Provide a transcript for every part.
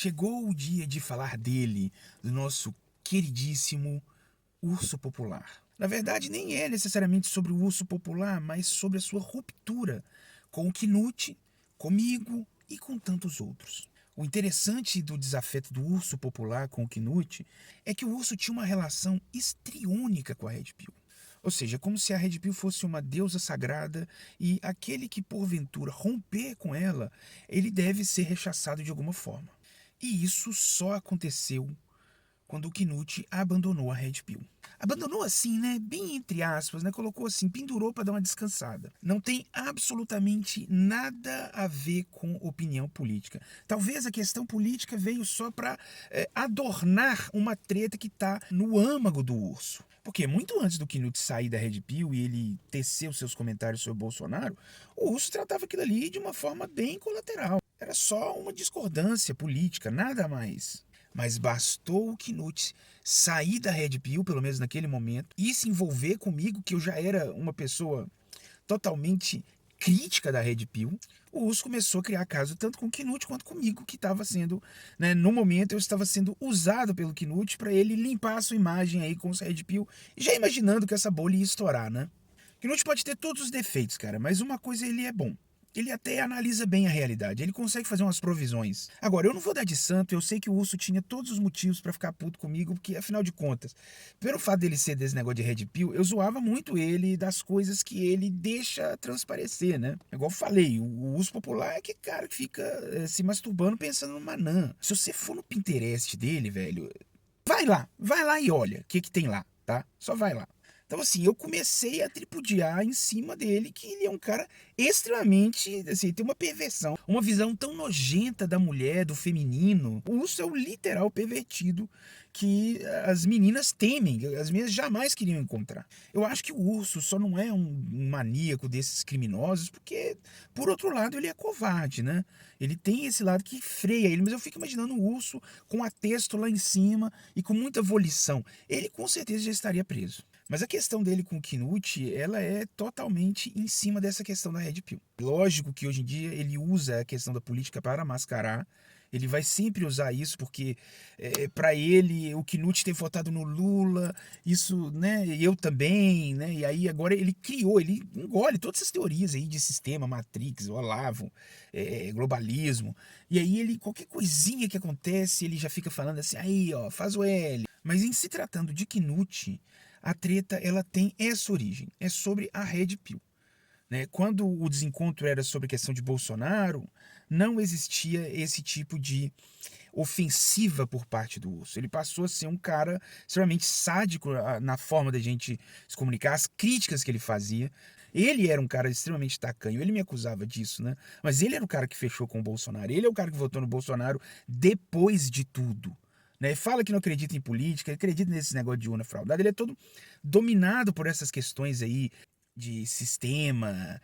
Chegou o dia de falar dele, do nosso queridíssimo urso popular. Na verdade, nem é necessariamente sobre o urso popular, mas sobre a sua ruptura com o Knut, comigo e com tantos outros. O interessante do desafeto do urso popular com o Knut é que o urso tinha uma relação histriônica com a Red Pill. Ou seja, como se a Red Pill fosse uma deusa sagrada e aquele que porventura romper com ela, ele deve ser rechaçado de alguma forma. E isso só aconteceu quando o Knut abandonou a Red Pill. Abandonou assim, né? Bem entre aspas, né? Colocou assim, pendurou para dar uma descansada. Não tem absolutamente nada a ver com opinião política. Talvez a questão política veio só para adornar uma treta que tá no âmago do urso. Porque muito antes do Knut sair da Red Pill e ele tecer os seus comentários sobre o Bolsonaro, o urso tratava aquilo ali de uma forma bem colateral. Era só uma discordância política, nada mais. Mas bastou o Knut sair da Red Pill, pelo menos naquele momento, e se envolver comigo, que eu já era uma pessoa totalmente crítica da Red Pill. O urso começou a criar caso tanto com o Knut quanto comigo, que estava sendo, né, no momento eu estava sendo usado pelo Knut para ele limpar a sua imagem aí com os Red Pill, já imaginando que essa bolha ia estourar, né? O Knut pode ter todos os defeitos, cara, mas uma coisa ele é bom. Ele até analisa bem a realidade, ele consegue fazer umas provisões. Agora, eu não vou dar de santo, eu sei que o urso tinha todos os motivos pra ficar puto comigo, porque afinal de contas, pelo fato dele ser desse negócio de Red Pill, eu zoava muito ele das coisas que ele deixa transparecer, né? Igual eu falei, o urso popular é que cara que fica se masturbando pensando no Manã. Se você for no Pinterest dele, velho, vai lá e olha o que tem lá, tá? Só vai lá. Então, assim, eu comecei a tripudiar em cima dele, que ele é um cara extremamente, assim, tem uma perversão, uma visão tão nojenta da mulher, do feminino. O urso é o literal pervertido que as meninas temem, as meninas jamais queriam encontrar. Eu acho que o urso só não é um maníaco desses criminosos, porque, por outro lado, ele é covarde, né? Ele tem esse lado que freia ele, mas eu fico imaginando o urso com a testo lá em cima e com muita volição. Ele com certeza já estaria preso. Mas a questão dele com o Knut, ela é totalmente em cima dessa questão da Red Pill. Lógico que hoje em dia ele usa a questão da política para mascarar. Ele vai sempre usar isso porque para ele o Knut ter votado no Lula, isso, né? Eu também, né? E aí agora ele criou, ele engole todas essas teorias aí de sistema, Matrix, Olavo, globalismo. E aí ele qualquer coisinha que acontece ele já fica falando assim, aí ó, faz o L. Mas em se tratando de Knut, a treta ela tem essa origem, é sobre a Red Pill. Né? Quando o desencontro era sobre a questão de Bolsonaro, não existia esse tipo de ofensiva por parte do urso. Ele passou a ser um cara extremamente sádico na forma da gente se comunicar, as críticas que ele fazia. Ele era um cara extremamente tacanho, ele me acusava disso, né? Mas ele era o cara que fechou com o Bolsonaro, ele é o cara que votou no Bolsonaro depois de tudo. Né? Fala que não acredita em política, acredita nesse negócio de urna fraudada, ele é todo dominado por essas questões aí de sistema,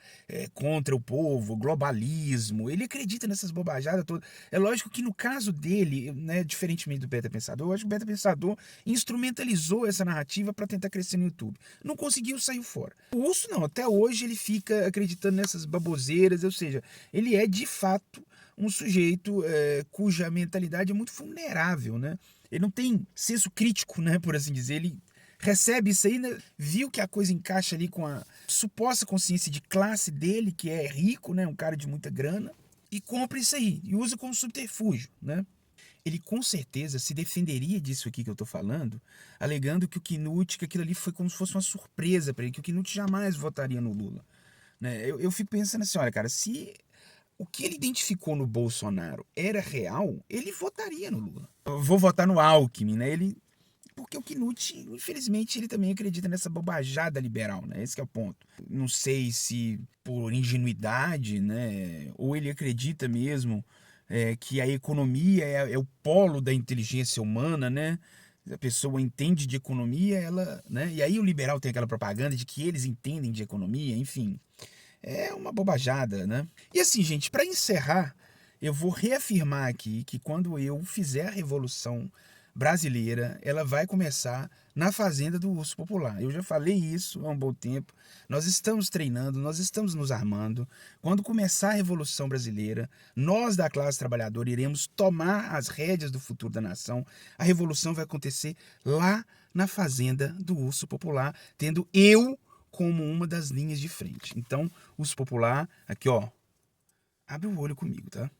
contra o povo, globalismo. Ele acredita nessas bobajadas todas. É lógico que no caso dele, né, diferentemente do Beta Pensador, eu acho que o Beta Pensador instrumentalizou essa narrativa para tentar crescer no YouTube. Não conseguiu, saiu fora. O Urso não, até hoje ele fica acreditando nessas baboseiras, ou seja, ele é de fato um sujeito cuja mentalidade é muito vulnerável, né? Ele não tem senso crítico, né, por assim dizer. Ele recebe isso aí, né? Viu que a coisa encaixa ali com a suposta consciência de classe dele, que é rico, né? Um cara de muita grana, e compra isso aí, e usa como subterfúgio, né? Ele com certeza se defenderia disso aqui que eu tô falando, alegando que o Knut, que aquilo ali foi como se fosse uma surpresa para ele, que o Knut jamais votaria no Lula. Né? Eu fico pensando assim, olha, cara, se o que ele identificou no Bolsonaro era real, ele votaria no Lula. Eu vou votar no Alckmin, né? Ele porque o Knut, infelizmente, ele também acredita nessa bobajada liberal, né? Esse que é o ponto. Não sei se por ingenuidade, né? Ou ele acredita mesmo que a economia é o polo da inteligência humana, né? A pessoa entende de economia, ela, né? E aí o liberal tem aquela propaganda de que eles entendem de economia, enfim. É uma bobajada, né? E assim, gente, para encerrar, eu vou reafirmar aqui que quando eu fizer a revolução brasileira, ela vai começar na fazenda do urso popular. Eu já falei isso há um bom tempo. Nós estamos treinando, nós estamos nos armando. Quando começar a Revolução Brasileira, nós da classe trabalhadora iremos tomar as rédeas do futuro da nação. A revolução vai acontecer lá na fazenda do urso popular, tendo eu como uma das linhas de frente. Então, urso popular, aqui ó, abre o olho comigo, tá?